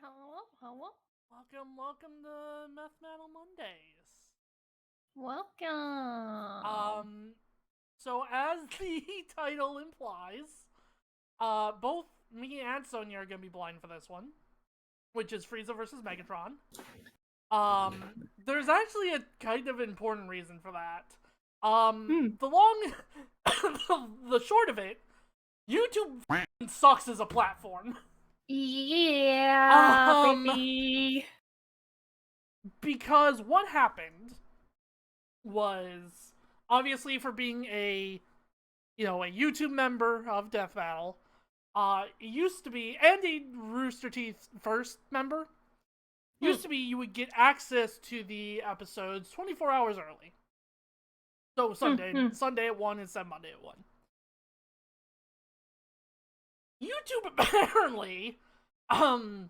Hello. Welcome to Meath Mattle Mondays. Welcome. Um, so as the title implies, both me and Sonya are gonna be blind for this one, which is Frieza versus Megatron. There's actually a kind of important reason for that. Hmm. The long, the short of it, YouTube sucks as a platform. Yeah, Um, baby. because what happened was obviously for being a YouTube member of Death Battle. It used to be, and a Rooster Teeth first member. Hmm. Used to be you would get access to the episodes 24 hours early. So Hmm. Sunday, Hmm. Sunday at 1 instead of Monday at 1. YouTube apparently, um,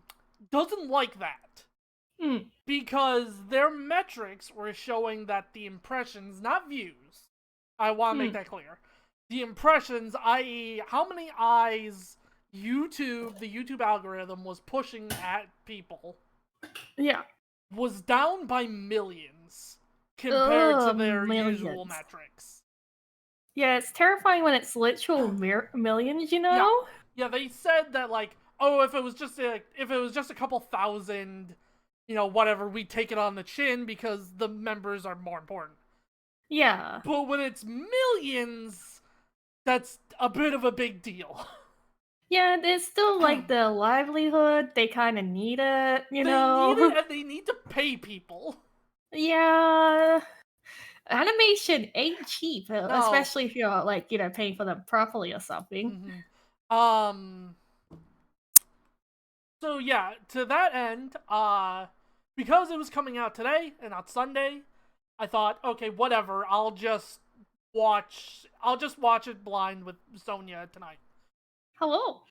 doesn't like that. Hmm. Because their metrics were showing that the impressions, not views, I want to make Hmm. that clear. The impressions, i.e., how many eyes the YouTube algorithm was pushing at people, Yeah. was down by millions compared to Ugh, their usual millions. metrics. Yeah, it's terrifying when it's literal millions. Yeah, yeah. They said that oh, if it was just a couple thousand, whatever, we'd take it on the chin because the members are more important. Yeah. But when it's millions, that's a bit of a big deal. Yeah, it's still like the livelihood. They kind of need it, They need it and they need to pay people. Yeah. Animation ain't cheap, No. especially if you're like, paying for them properly or something. Um so yeah, to that end, because it was coming out today and not Sunday, I thought, okay, whatever, I'll just watch it blind with Sonya tonight. Hello.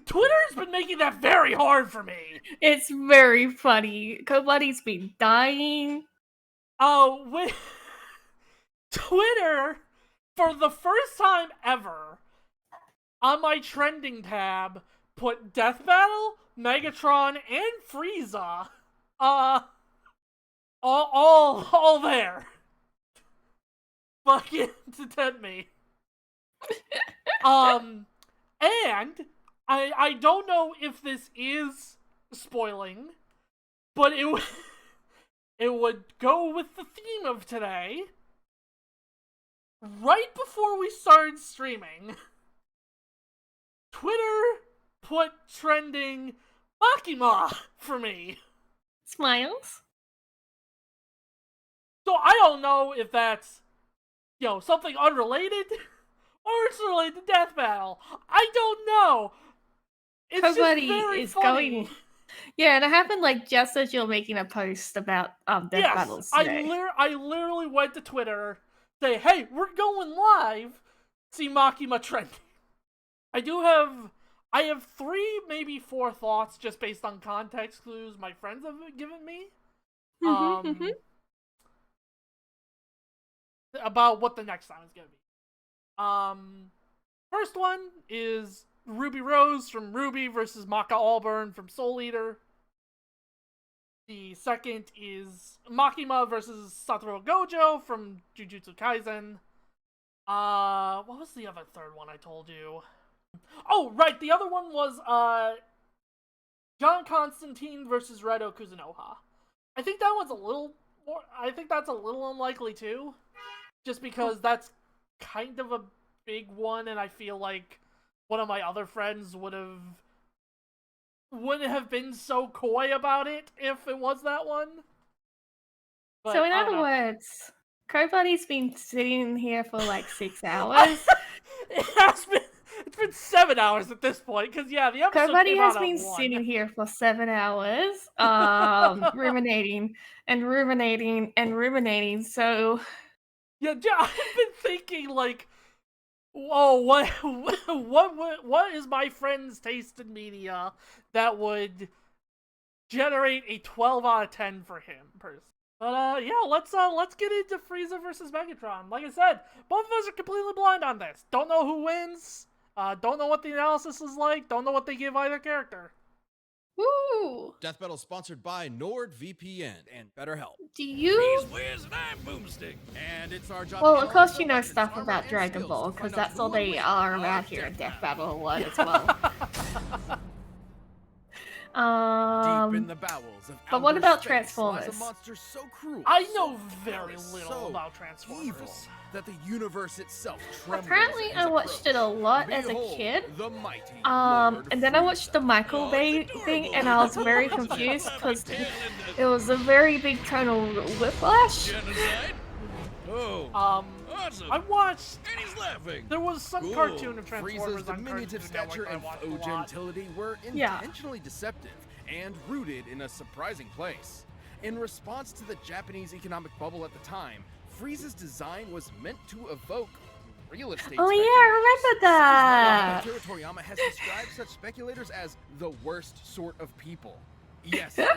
Twitter's been making that very hard for me. It's very funny. Nobody's been dying. Oh, with Twitter, for the first time ever, on my trending tab, put Death Battle, Megatron, and Frieza, uh, all there. Fucking to tempt me. Um, and I don't know if this is spoiling, but it would go with the theme of today. Right before we started streaming, Twitter put trending Makima for me. Smiles. So I don't know if that's, something unrelated or it's related to Death Battle. I don't know. It's just Nobody very is funny. going. Yeah, and it happened like just as you're making a post about death Yes, battles today. I literally went to Twitter, say, hey, we're going live. See Makima trending. I do have I have 3, maybe 4 thoughts just based on context clues my friends have given me. Um about what the next time is gonna be. First one is Ruby Rose from Ruby versus Maka Allburn from Soul Eater. The second is Makima versus Satoru Gojo from Jujutsu Kaisen. What was the other third one I told you? Oh, right, the other one was John Constantine versus Redo Kuzunoha. I think that one's a little more. I think that's a little unlikely too, just because that's kind of a big one, and I feel like one of my other friends wouldn't have been so coy about it if it was that one. So But in I don't other know. words, Kobody's been sitting here for like 6 hours. It has been. It's been 7 hours at this point because yeah, the episode Kobuddy came out has at been 1. sitting here for 7 hours, ruminating and ruminating and ruminating. So Yeah, I've been thinking like, whoa, what is my friend's taste in media that would generate a 12 out of 10 for him, personally. But yeah, let's get into Frieza versus Megatron. Like I said, both of us are completely blind on this. Don't know who wins. Don't know what the analysis is like. Don't know what they give either character. Ooh. Death Battle sponsored by NordVPN and BetterHelp. Do you? Wiz and I'm Boomstick. And it's our job. Well, to of course analyze you the know weapons, stuff armor, about and Dragon skills Ball, to because find out that's all who they will win are our around here in Death Death Battle 1 as well. Deep in the bowels of But what outer about space Transformers? lies a monster so cruel, I so know very callous, little so about Transformers. evil that the universe itself trembles. Apparently, at I his watched it a approach. lot as a Behold, kid. the mighty Lord And then I watched the Frieza. Michael Oh, Bay it's thing, adorable. and I was very It's a confused floppy because tail and it was a very big tonal whiplash. genocide. Oh, awesome. I watched. And he's laughing. There was some Cool. cartoon of Transformers Frieza's on Cartoon diminutive Network stature that I and watched a faux lot. gentility were Yeah. intentionally deceptive and rooted in a surprising place. In response to the Japanese economic bubble at the time, Frieza's design was meant to evoke real estate. Oh yeah, I remember that. Akira Toriyama has described such speculators as the worst sort of people. Yes, really.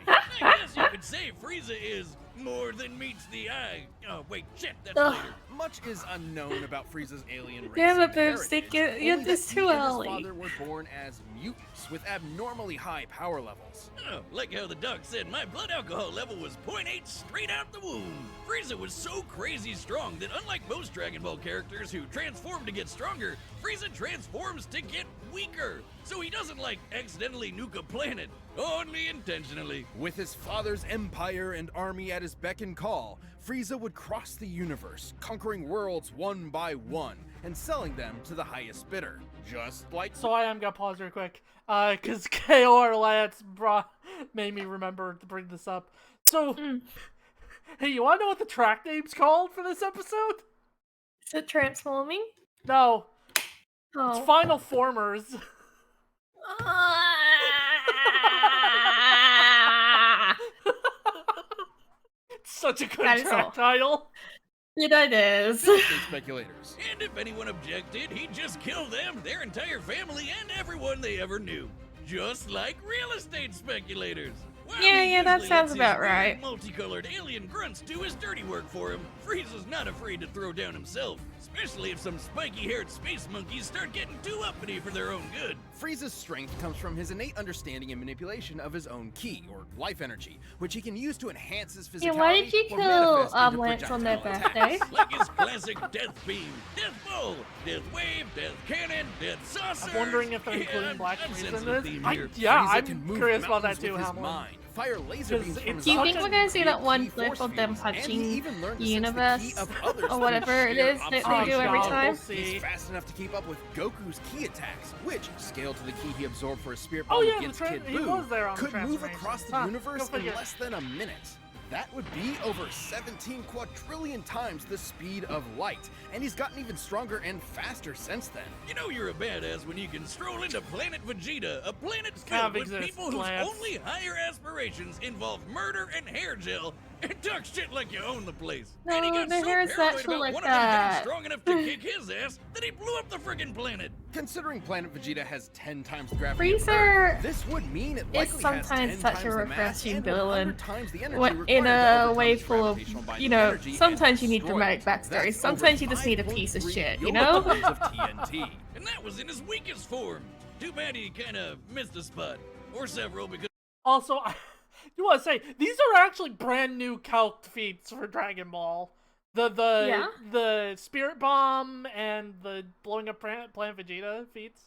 I guess you could say Frieza is more than meets the eye. Oh, wait, shit, that's Ugh. later. Much is unknown about Frieza's alien race. Damn it, and heritage, Boomstick, you're only that just he too and his early. father were born as mutants with abnormally high power levels. Oh, like how the doc said my blood alcohol level was 0.8 straight out the womb. Frieza was so crazy strong that unlike most Dragon Ball characters who transform to get stronger, Frieza transforms to get weaker. So he doesn't like accidentally nuke a planet, only intentionally. With his father's empire and army at his beck and call, Frieza would cross the universe, conquering worlds one by one and selling them to the highest bidder. Just like So I am gonna pause real quick, because KOR Lance made me remember to bring this up. So, hey, you wanna know what the track name's called for this episode? Is it transforming? No, it's Oh. Final Formers. It's such a good That is all. track title. It is. speculators. And if anyone objected, he'd just kill them, their entire family, and everyone they ever knew. Just like real estate speculators. While Yeah, he yeah, that usually sounds lets his about weird right. Multicolored alien grunts do his dirty work for him. Frieza's not afraid to throw down himself, especially if some spiky-haired space monkeys start getting too uppity for their own good. Frieza's strength comes from his innate understanding and manipulation of his own ki, or life energy, which he can use to enhance his physicality. Yeah, why did you or kill manifest into Lance on their projectile birthday? attacks. Like his classic Death Beam, Death Ball, Death Wave, Death Cannon, Death Saucer. I'm wondering if they're Yeah, including Black I'm Frieza sensing in a this. theme Yeah, here. Frieza can I'm move curious about that mountains too, with his Hamlin. mind, fire laser 'Cause beams from it's his Do you eyes, think we're gonna see that create one ki clip force of them fields, and he punching even learned to the sense universe ki of others or through whatever it sheer is that they do every observation. time? We'll see. He's fast enough to keep up with Goku's ki attacks, which, scaled to the ki he absorbed for his spirit Oh, bomb yeah, against the Kid he Buu, was there on the could move transformation. across the Huh, go universe in figure. less than a minute. That would be over 17 quadrillion times the speed of light, and he's gotten even stronger and faster since then. You know you're a badass when you can stroll into Planet Vegeta, a planet kind filled of with exists, people whose Lance. only higher aspirations involve murder and hair gel, and talk shit like you own the place. No, and he got the so hair is paranoid actually about like one of them that. getting strong enough to kick his ass that he blew up the friggin' planet. Considering Planet Vegeta has 10 times the gravity of Frieza Earth, this would mean it is likely has sometimes 10 such times a the mass refreshing and villain. 100 times the energy What, required in to a overcome way his full of, gravitational binding you know, energy and sometimes you need destroy dramatic it. backstory. That's Sometimes you over just need a piece of 5.3 shit, you know? kilotons of TNT. And that was in his weakest form. Too bad he kinda missed a spot. Or several, because Also, you want to say these are actually brand new calc feats for Dragon Ball. The Spirit Bomb and the blowing up Planet Vegeta feats.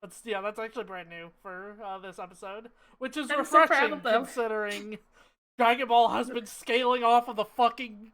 That's actually brand new for this episode, which is I'm so proud refreshing of them. considering Dragon Ball has been scaling off of the fucking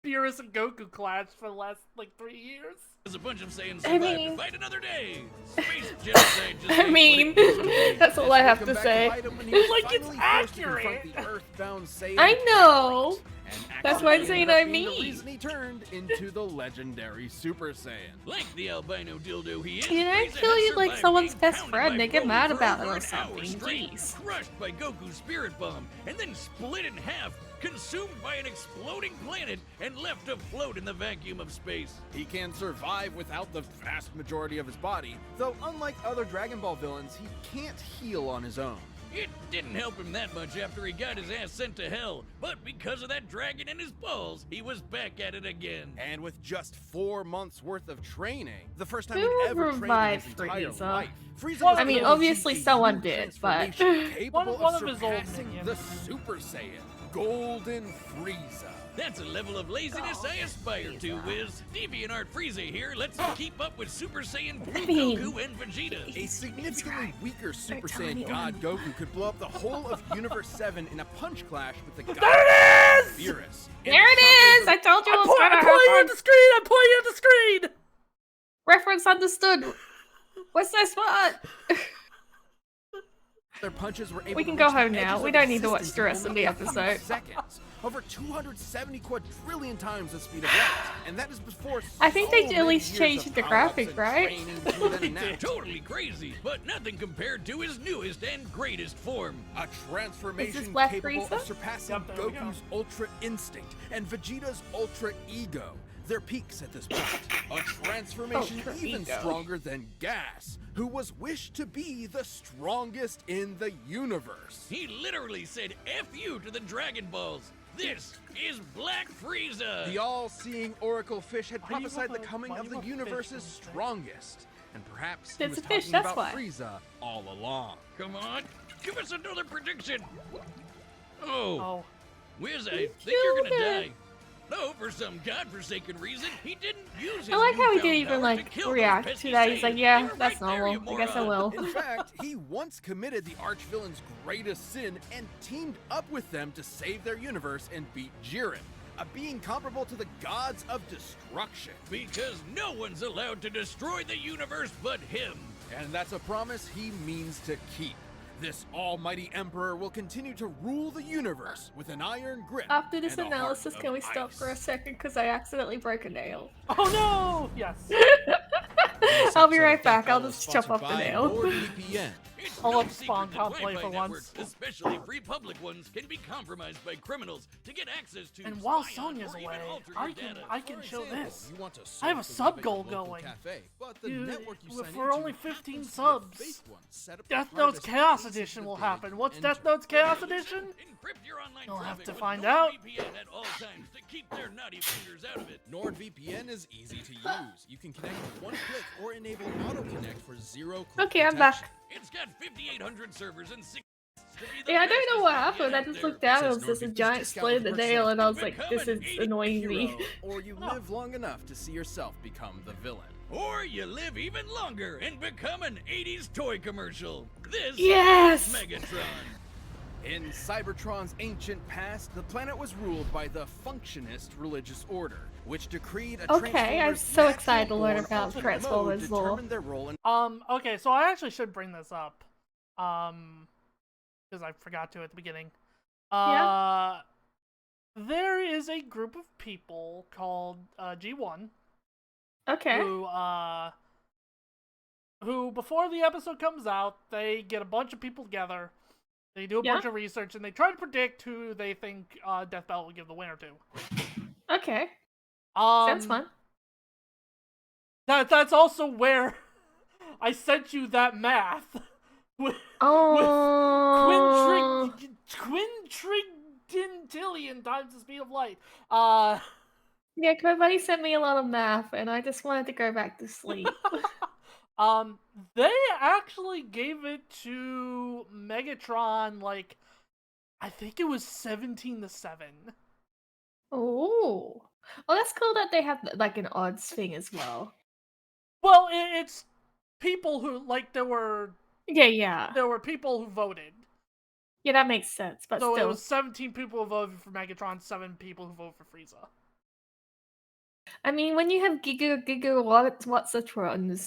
Beerus and Goku clash for the last 3 years. there's a bunch of saying I survive mean- to fight another day. Space genocide just I ain't mean, what it used to be. that's all I have Come to back say. fight him when he was Like, it's finally forced to confront accurate. the Earthbound Saiyan I know. and That's why I'm actually saying ended up I being the mean. reason he turned into the legendary Super Saiyan. Like the albino dildo he is, Can I Frieza kill has you like survived someone's being best pounded friend? by They get Broly mad for about it over or an hour something. straight, Jeez. crushed by Goku's spirit bomb, and then split in half, consumed by an exploding planet, and left afloat in the vacuum of space. He can survive without the vast majority of his body, though unlike other Dragon Ball villains, he can't heal on his own. It didn't help him that much after he got his ass sent to hell, but because of that dragon in his balls, he was back at it again. And with just 4 months worth of training, the first time Who he'd ever trained in revived his entire Frieza? life, Frieza Well, was I mean, able to obviously achieve someone a did, but- transformation capable One of of his old surpassing minions. the Super Saiyan, Golden Frieza. That's a level of laziness I aspire to, Wiz. DeviantArt Frieza here lets him keep up with Super Saiyan Blue mean- Goku and Vegeta. A significantly weaker Super Don't tell Saiyan anyone. God Goku could blow up the whole of Universe 7 in a punch clash with the God There it is! Beerus. There it is! I told you it I'm was gonna pointing at happen. the screen! I'm pointing at the screen! Reference understood. What's this one? Their punches were able We to can go reach the home now. edges We of don't need to watch existence the rest in of the only a few episode. Seconds. Over 270 quadrillion times the speed of light, and that is before I think they so at least many years changed of the power-ups graphic, and right? training to then and now. Totally crazy, but nothing compared to his newest and greatest form. A transformation Black capable Frieza? of surpassing Yep, there we go. Goku's Ultra Instinct and Vegeta's Ultra Ego. Their peaks at this point. A transformation Ultra even Ego. stronger than Gas, who was wished to be the strongest in the universe. He literally said F you to the Dragon Balls. This is Black Frieza. The all-seeing Oracle Fish had Why do you prophesied have the a- coming why of do the you have a fish universe's in the thing? strongest. And perhaps he It's was a fish, talking that's about why. Frieza all along. Come on, give us another prediction. Oh, Oh. Wiz, I think you're gonna killed it. die. No, for some godforsaken reason, he didn't use his I like how he newfound didn't even power to like kill those react pesky to that. He's like, Saiyans. yeah, They were that's right there, you normal. I guess I moron. will. In fact, he once committed the archvillain's greatest sin and teamed up with them to save their universe and beat Jiren, a being comparable to the gods of destruction. Because no one's allowed to destroy the universe but him. And that's a promise he means to keep. This almighty emperor will continue to rule the universe with an iron grip. After this and a heart analysis, of can we stop ice. for a second? Because I accidentally broke a nail. Oh no! Yes. I'll be right back. I'll just chop off the nail. NordVPN. It's I'll no let Spawn secret that cosplay Wi-Fi for networks, once. especially free public ones, can be compromised by criminals to get access to. And while spy on, Sonya's or even away, alter your I data. can show this. You want to I have a surf the sub web at goal your local going. Cafe, but the Dude, network you for sign only into 15 happens to be a subs, fake one set up Death to Note's harvest Chaos pieces Edition of will data happen. you What's enter. Death Note's Chaos Edition? Encrypt your online You'll have traffic to with find out. NordVPN at all times to keep their naughty fingers out of it. NordVPN is easy to use. You can connect with one click or enable auto connect for zero-click Okay, I'm protection. back. It's got 5,800 servers and 6. to be the Yeah, I don't know fastest what VPN happened. I out just there. looked down and it Says was just a Nordvi's giant discount split in the with nail, and I was like, Become this an is annoying Hero, me. or you live long enough to see yourself become the villain. Or you live even longer and become an 80s toy commercial. This Yes! is Megatron. In Cybertron's ancient past, the planet was ruled by the Functionist religious order, which decreed a Okay, I'm Transformer's so excited to learn natural-born about alternate Transformers mode lore. determined their role in Okay, so I actually should bring this up. Because I forgot to at the beginning. There is a group of people called G1 Okay. who before the episode comes out, they get a bunch of people together, they do a Yeah. bunch of research, and they try to predict who they think Death Battle will give the winner to. Okay. Sounds fun. That's also where I sent you that math. with Oh. quintillion times the speed of light. Yeah, my buddy sent me a lot of math, and I just wanted to go back to sleep. They actually gave it to Megatron, like, I think it was 17-7. Oh. Oh, that's cool that they have like an odds thing as well. Well, it's people who, like, there were Yeah. people who voted. Yeah, that makes sense, but So it still. was 17 people who voted for Megatron, 7 people who voted for Frieza. I mean, when you have gigawatts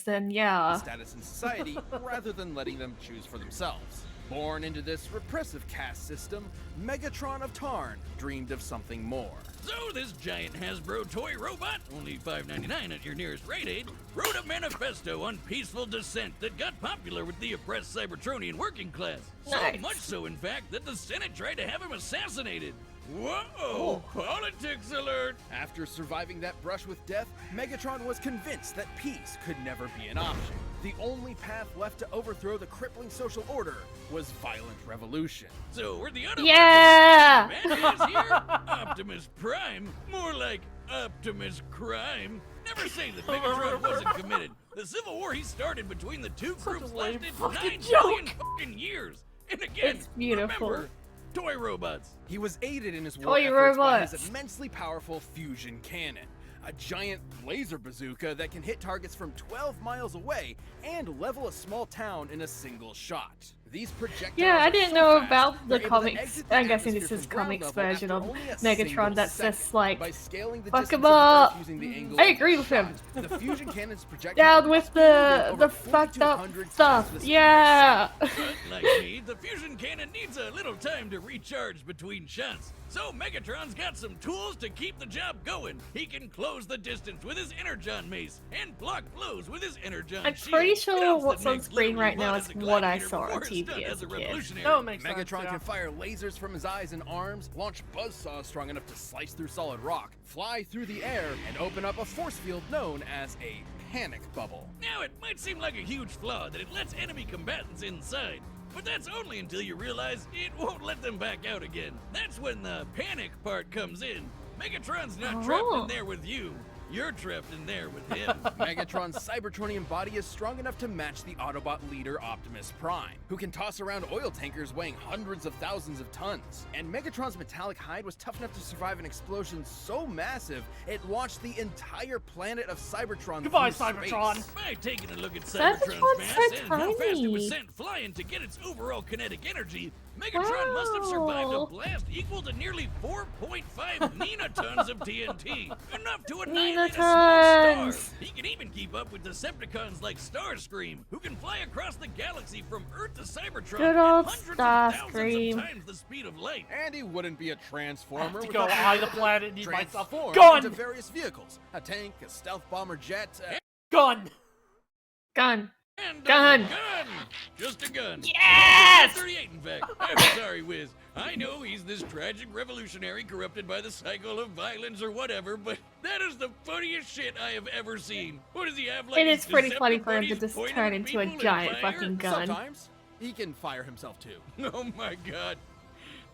then yeah. status in society rather than letting them choose for themselves. Born into this repressive caste system, Megatron of Tarn dreamed of something more. So this giant Hasbro toy robot, only $5.99 at your nearest Rite Aid, wrote a manifesto on peaceful dissent that got popular with the oppressed Cybertronian working class. Nice. So much so, in fact, that the Senate tried to have him assassinated. Whoa! Politics alert! After surviving that brush with death, Megatron was convinced that peace could never be an option. The only path left to overthrow the crippling social order was violent revolution. So we're the Yeah! man is here. Optimus Prime, more like Optimus Crime. Never say that Megatron wasn't committed. The civil war he started between the two groups a lame lasted fucking 9 joke. billion fucking years. And again, It's beautiful. remember, toy robots. He was aided in his war Toy efforts by robots. his immensely powerful fusion cannon, a giant laser bazooka that can hit targets from 12 miles away and level a small town in a single shot. These projectiles Yeah, I are didn't so know fast, about the they're able to comics. exit the I'm guessing this atmosphere is from ground comics level version after of only a Megatron single that's second. just like, By scaling the fuck distance him of the Earth up. using the angle I of agree the with him. shot, the fusion cannon's projectile Down with must be moving the over fucked up 4,200 stuff. times the speed of Yeah. But like me, the fusion cannon needs a little time to recharge between shots. So Megatron's got some tools to keep the job going. He can close the distance with his Energon mace and block blows with his Energon I'm shield. pretty It sure helps what's that on Nick's screen literally right now run is as a what I gladiator saw on before his TV stunt as a kid. revolutionary. That makes sense. Megatron Yeah. can fire lasers from his eyes and arms, launch buzzsaws strong enough to slice through solid rock, fly through the air, and open up a force field known as a panic bubble. Now, it might seem like a huge flaw that it lets enemy combatants inside, but that's only until you realize it won't let them back out again. That's when the panic part comes in. Megatron's not trapped Oh. in there with you. You're trapped in there with him. Megatron's Cybertronian body is strong enough to match the Autobot leader Optimus Prime, who can toss around oil tankers weighing hundreds of thousands of tons. And Megatron's metallic hide was tough enough to survive an explosion so massive it launched the entire planet of Cybertron Goodbye, through Cybertron. space. By taking a look at Cybertron's Cybertron's mass so and how fast it was tiny. sent flying to get its overall kinetic energy, Megatron must have survived a Wow. blast equal to nearly 4.5 Ninatons of TNT, enough to annihilate a small star. Ninatons. He can even keep up with Decepticons like Starscream, who can fly across the galaxy from Earth to Cybertron Good at old hundreds of thousands Starscream. of times the speed of light. And he wouldn't be a transformer To without go eye the planet, need my transform gun. into various vehicles, a tank, a stealth bomber jet, Gun. Gun. And Gun. a gun! Just a gun. Yes! 38, in fact. I'm sorry, Wiz. I know he's this tragic revolutionary corrupted by the cycle of violence or whatever, but that is the funniest shit I have ever seen. What does he have, like It his is pretty funny for him to Decepticons just pointing turn at into a people and giant fire? fucking gun. sometimes he can fire himself too. Oh my god.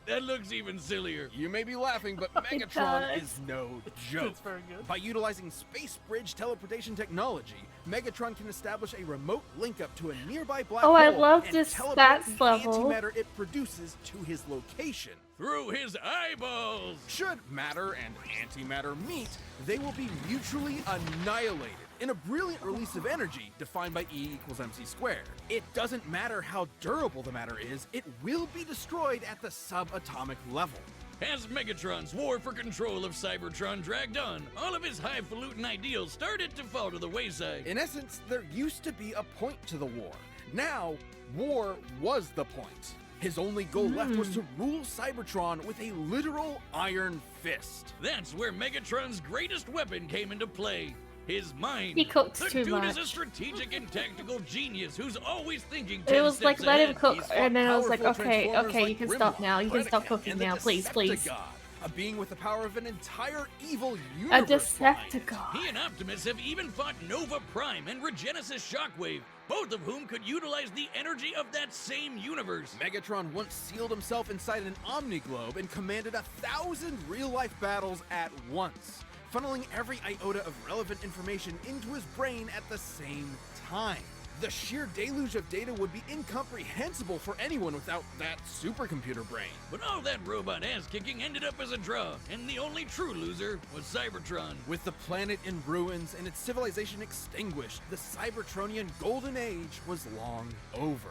That looks even sillier. You may be laughing, but It Megatron does. is no joke. That's very good. By utilizing space bridge teleportation technology, Megatron can establish a remote link up to a nearby black Oh, hole I love and this teleport stats the level. antimatter it produces to his location. Through his eyeballs. Should matter and antimatter meet, they will be mutually annihilated in a brilliant release of energy defined by E equals mc squared. It doesn't matter how durable the matter is, it will be destroyed at the subatomic level. As Megatron's war for control of Cybertron dragged on, all of his highfalutin ideals started to fall to the wayside. In essence, there used to be a point to the war. Now, war was the point. His only goal left was to rule Cybertron with a literal iron fist. That's where Megatron's greatest weapon came into play. His mind. He cooks the too dude is a much. strategic and tactical genius who's always thinking It was like, steps let him ahead. cook, He's fought and then I was like, powerful okay, Transformers okay, you like can stop Grimlock, now. You can stop Predacon, cooking and the now, please, please. Decepticon, a being with the power of an entire evil A universe. behind it. Decepticon. He and Optimus have even fought Nova Prime and Regenesis Shockwave, both of whom could utilize the energy of that same universe. Megatron once sealed himself inside an Omniglobe and commanded 1,000 real-life battles at once, funneling every iota of relevant information into his brain at the same time. The sheer deluge of data would be incomprehensible for anyone without that supercomputer brain. But all that robot ass kicking ended up as a draw, and the only true loser was Cybertron. With the planet in ruins and its civilization extinguished, the Cybertronian Golden Age was long over.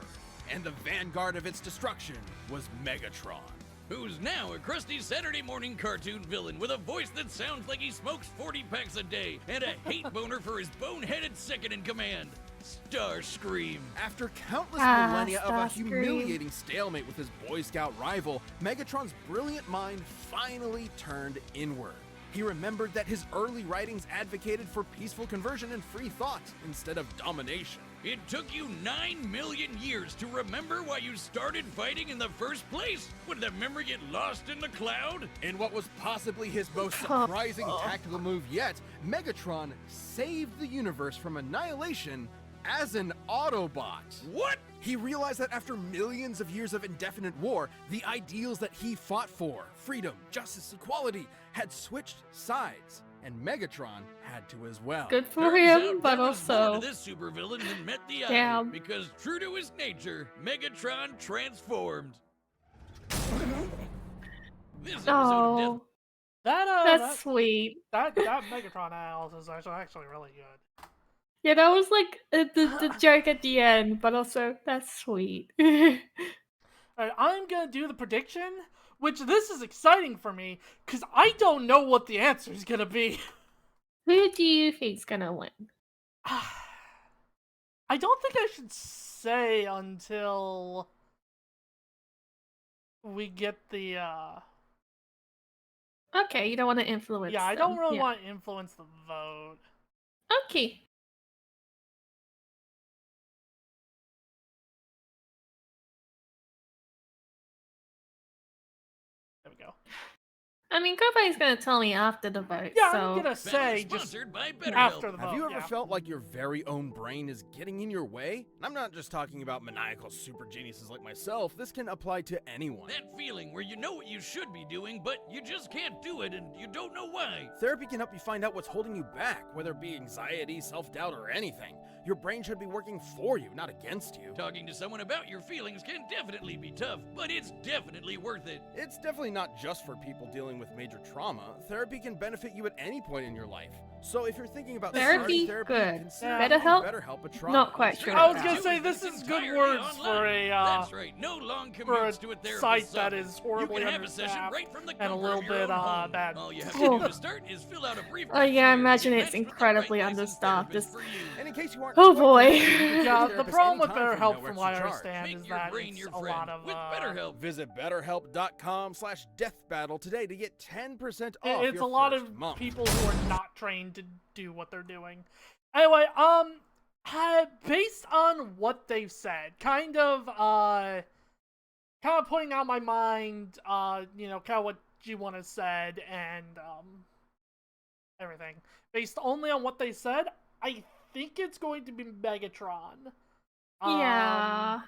And the vanguard of its destruction was Megatron. Who's now a crusty Saturday morning cartoon villain with a voice that sounds like he smokes 40 packs a day and a hate boner for his boneheaded second in command, Starscream. After countless Ah, millennia of a Starscream. humiliating stalemate with his Boy Scout rival, Megatron's brilliant mind finally turned inward. He remembered that his early writings advocated for peaceful conversion and free thought instead of domination. It took you 9 million years to remember why you started fighting in the first place? Would that memory get lost in the cloud? In what was possibly his most surprising tactical move yet, Megatron saved the universe from annihilation as an Autobot. What? He realized that after millions of years of indefinite war, the ideals that he fought for, freedom, justice, equality, had switched sides. And Megatron had to as well. Good for Turns him, out but there was more also to this supervillain than met the eye. Damn. Because true to his nature, Megatron transformed. This episode of Death oh, that's sweet. that Megatron analysis is actually really good. Yeah, that was like the joke at the end, but also that's sweet. Alright, I'm gonna do the prediction, which this is exciting for me, because I don't know what the answer is gonna be. Who do you think's gonna win? I don't think I should say until we get the, Okay, you don't want to influence. yeah, I don't them. really Yeah. want to influence the vote. Okay. There we go. I mean, Kobe's gonna tell me after the vote. Yeah, so I'm gonna Battle say just sponsored by BetterHelp. after the vote. Have you ever yeah. felt like your very own brain is getting in your way? And I'm not just talking about maniacal super geniuses like myself. This can apply to anyone. That feeling where you know what you should be doing, but you just can't do it and you don't know why. Therapy can help you find out what's holding you back, whether it be anxiety, self-doubt, or anything. Your brain should be working for you, not against you. Talking to someone about your feelings can definitely be tough, but it's definitely worth it. It's definitely not just for people dealing with major trauma. Therapy can benefit you at any point in your life. So if you're thinking about Therapy, starting therapy, good. consider BetterHelp, BetterHelp a try. not quite sure. I was about. gonna say, this is good words for a, That's right, no long for a commutes to a therapist. site that summer. is horribly You can have a session understaffed right from the and a comfort little of your bit, own home. bad. All you have Oh. to do to start is fill out a brief Oh yeah, I questionnaire to imagine get it's matched with the incredibly right licensed understaffed. therapist Just for you. And in case you aren't Oh, quite boy. ready, you can use Yeah, a the therapist problem with anytime for BetterHelp, no from what I extra charge. understand, Make is your that brain it's your a friend lot of with BetterHelp. Visit BetterHelp.com/deathbattle today to get 10% off it's your a lot first of month. people who are not trained to do what they're doing. Anyway, based on what they've said, kind of putting out my mind, you know, kind of what G1 has said and everything. Based only on what they said, I think it's going to be Megatron. Yeah.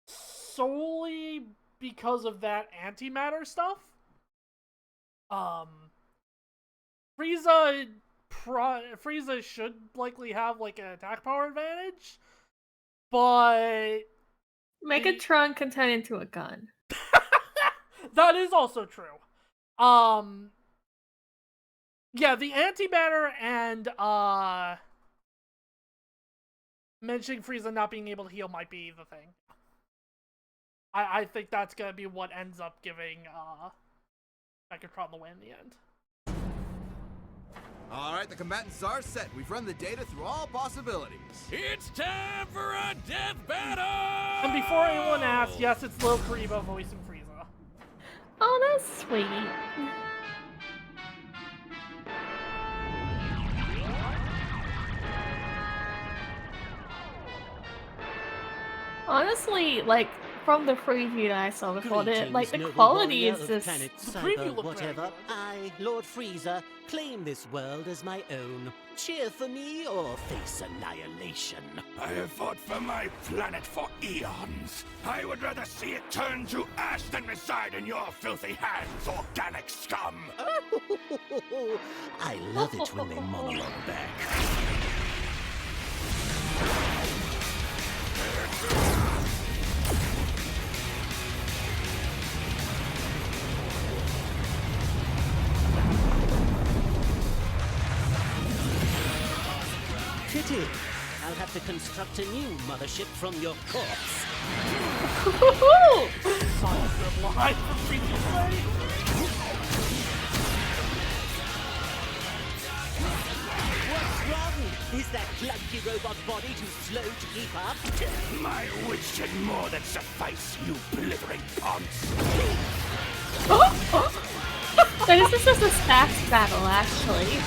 Solely because of that antimatter stuff. Frieza should likely have like an attack power advantage, but Megatron can turn into a gun. that is also true. Yeah, the antimatter and mentioning Frieza not being able to heal might be the thing. I think that's gonna be what ends up giving Megatron the win in the end. All right, the combatants are set. We've run the data through all possibilities. It's time for a death battle! And before anyone asks, yes, it's Lil Kariba voicing Frieza. Oh, that's sweet. Honestly, like from the preview that I saw before, like the Greetings, quality noble is warrior of just planet The preview cyber looked very whatever. good. I, Lord Frieza, claim this world as my own. Cheer for me or face annihilation. I have fought for my planet for eons. I would rather see it turn to ash than reside in your filthy hands, organic scum. I love it when they monologue back. Pity. I'll have to construct a new mothership from your corpse. Sounds good line for Frieza to say. What's wrong? Is that clunky robot body too slow to keep up? My wits should more than suffice, you blithering ponce. So this is just a stats battle, actually.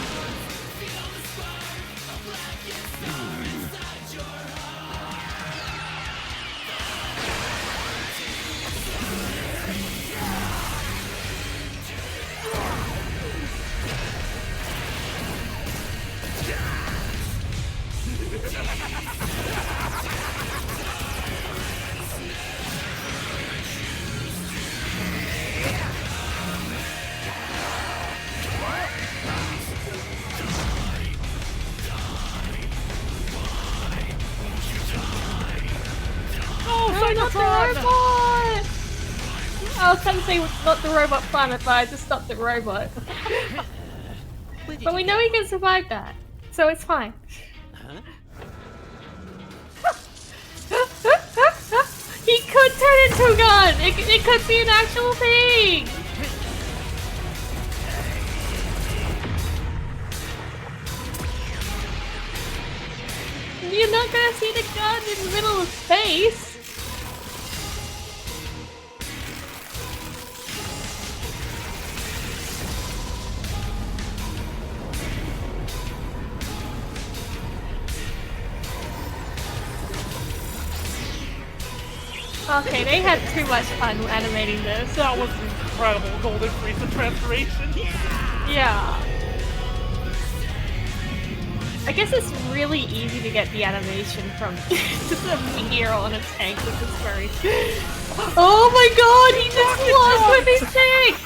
robot! I was trying to say not the robot planet, but I just stopped at robot. But we know he can survive that, so it's fine. Huh? He could turn into a gun! It could be an actual thing! You're not gonna see the gun in the middle of space! Okay, they had too much fun animating this. That was an incredible Golden Frieza transformation. Yeah. I guess it's really easy to get the animation from just a meteor on a tank, which is very... Oh my god, he just lost with his tank!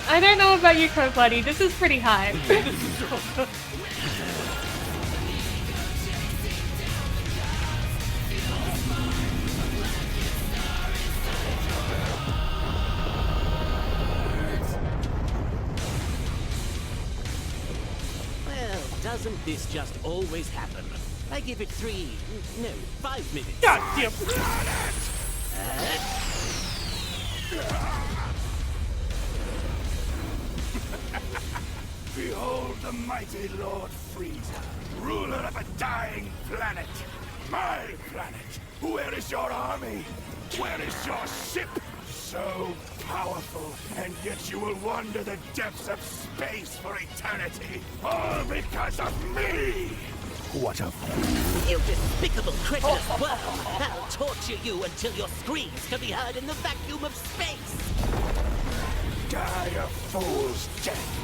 I don't know about you, Code Buddy, this is pretty high. This is real good. Doesn't this just always happen? I give it 5 minutes. God damn. Behold the mighty Lord Frieza, ruler of a dying planet. My planet. Where is your army? Where is your ship? So powerful, and yet you will wander the depths of space for eternity. All because of me! What a fool. You despicable cretinous worm! I'll torture you until your screams can be heard in the vacuum of space! Die a fool's death.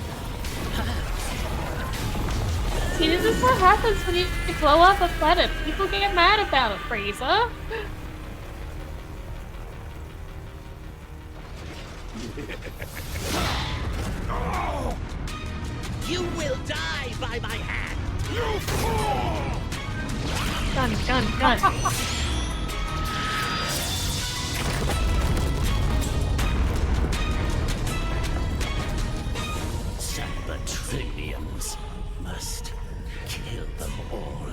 See, this is what happens when you blow up a planet. People get mad about it, Frieza. You will die by my hand! You fool! Gun. Cybertronians must kill them all.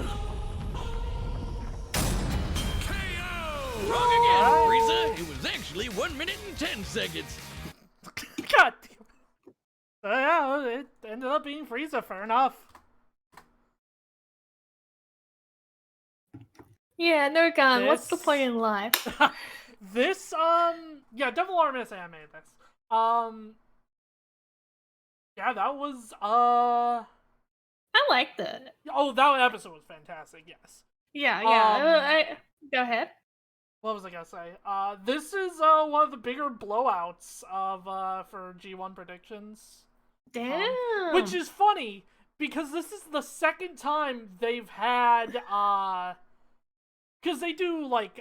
Wrong again, Frieza. It was actually 1 minute and 10 seconds. God damn. So yeah, it ended up being Frieza, fair enough. Yeah, no gun. What's the point in life? This, yeah, Devil Armis animated this. Yeah, that was, I liked it. oh, that episode was fantastic, yes. Yeah. Go ahead. What was I gonna say? This is, one of the bigger blowouts of, for G1 predictions. Damn. Which is funny, because this is the second time they've had, because they do, like,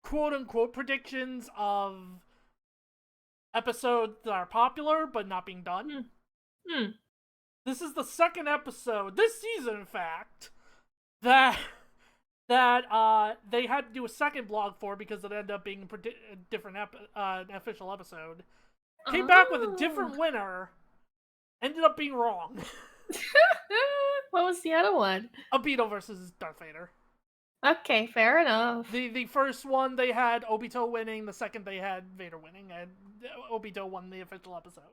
quote-unquote predictions of episodes that are popular, but not being done. This is the second episode, this season, in fact, that they had to do a second blog for because it ended up being a different an official episode. Came back with a different winner, ended up being wrong. What was the other one? Obito versus Darth Vader. Okay, fair enough. The first one they had Obito winning, the second they had Vader winning, and Obito won the official episode.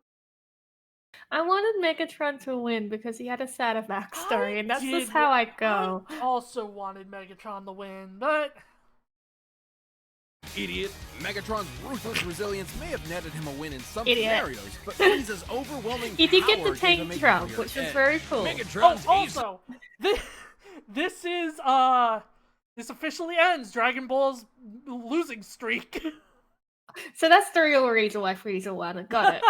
I wanted Megatron to win because he had a sad backstory, and that's just did- how I go. I also wanted Megatron to win, but Idiot. Megatron's ruthless resilience may have netted him a win in some Idiot. scenarios, but Frieza's overwhelming He did get power the gave him tank a drop, clear which was edge. very cool. Megatron's ace. also, this is this officially ends Dragon Ball's losing streak. So that's the real reason why Frieza won. Got it.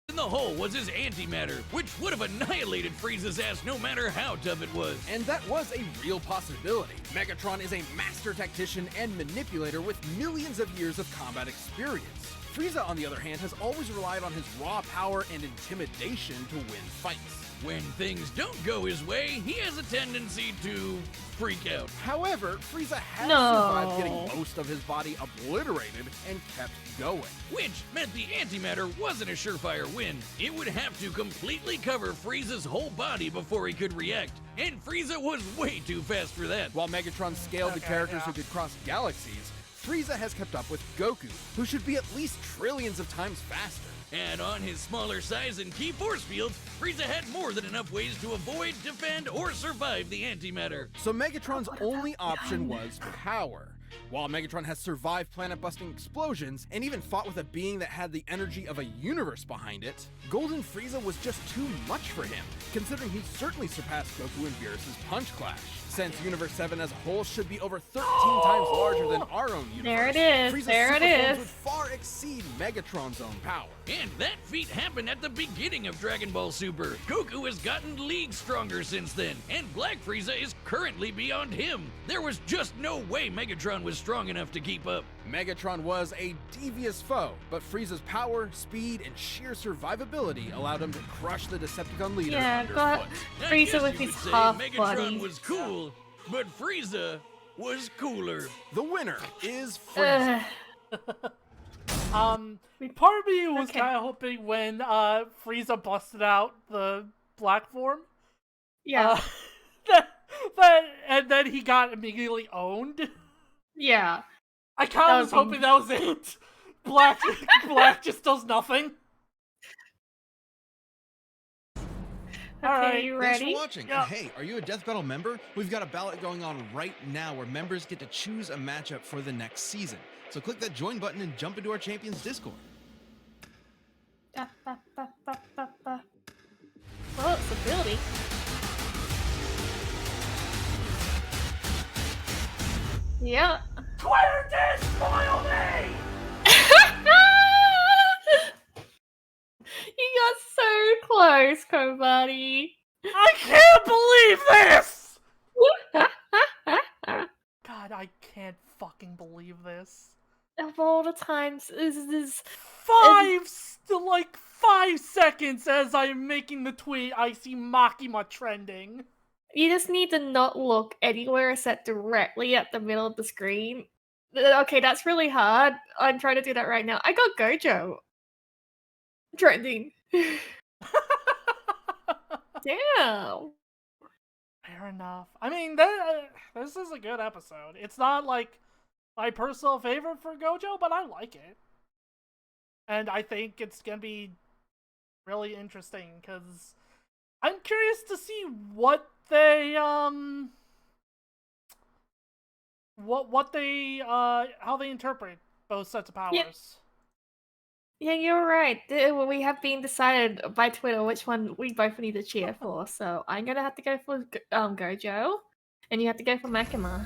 In the hole was his antimatter, which would have annihilated Frieza's ass no matter how tough it was. And that was a real possibility. Megatron is a master tactician and manipulator with millions of years of combat experience. Frieza, on the other hand, has always relied on his raw power and intimidation to win fights. When things don't go his way, he has a tendency to freak out. However, Frieza has No. survived getting most of his body obliterated and kept going. Which meant the antimatter wasn't a surefire win. It would have to completely cover Frieza's whole body before he could react, and Frieza was way too fast for that. While Megatron scaled to characters who could cross galaxies, Frieza has kept up with Goku, who should be at least trillions of times faster. And on his smaller size and key force fields, Frieza had more than enough ways to avoid, defend, or survive the antimatter. So Megatron's only option was power. While Megatron has survived planet-busting explosions and even fought with a being that had the energy of a universe behind it, Golden Frieza was just too much for him, considering he certainly surpassed Goku and Beerus' Punch Clash. Since Universe 7 as a whole should be over 13 times larger than our own universe, There it is, Frieza's there it super forms is. would far exceed Megatron's own power. And that feat happened at the beginning of Dragon Ball Super. Goku has gotten leagues stronger since then, and Black Frieza is currently beyond him. There was just no way Megatron was strong enough to keep up. Megatron was a devious foe, but Frieza's power, speed, and sheer survivability allowed him to crush the Decepticon leader Yeah, but underfoot. I Frieza guess with you his could say half Megatron body. was cool, but Frieza was cooler. The winner is Frieza. Part of me was Okay. kind of hoping when Frieza busted out the black form, Yeah, and then he got immediately owned. yeah. I kind That of was would be- hoping that was it. Black just does nothing. Okay, Alright, you Thanks ready? for watching. Yeah. And hey, are you a Death Battle member? We've got a ballot going on right now where members get to choose a matchup for the next season. So click that join button and jump into our Champions Discord. Ba, ba, ba, ba, ba, ba. Oh, it's a building. Yeah. Twitter did spoil me! You got so close, Kobani. I can't believe this! God, I can't fucking believe this. Of all the times, is 5 seconds as I'm making the tweet, I see Makima trending. you just need to not look anywhere except directly at the middle of the screen. Okay, that's really hard. I'm trying to do that right now. I got Gojo trending. Damn. Fair enough. I mean, this is a good episode. It's not like my personal favorite for Gojo, but I like it. And I think it's gonna be really interesting because I'm curious to see what they how they interpret both sets of powers. Yeah, you're right. We have been decided by Twitter which one we both need to cheer for. So I'm gonna have to go for Gojo, and you have to go for Makima.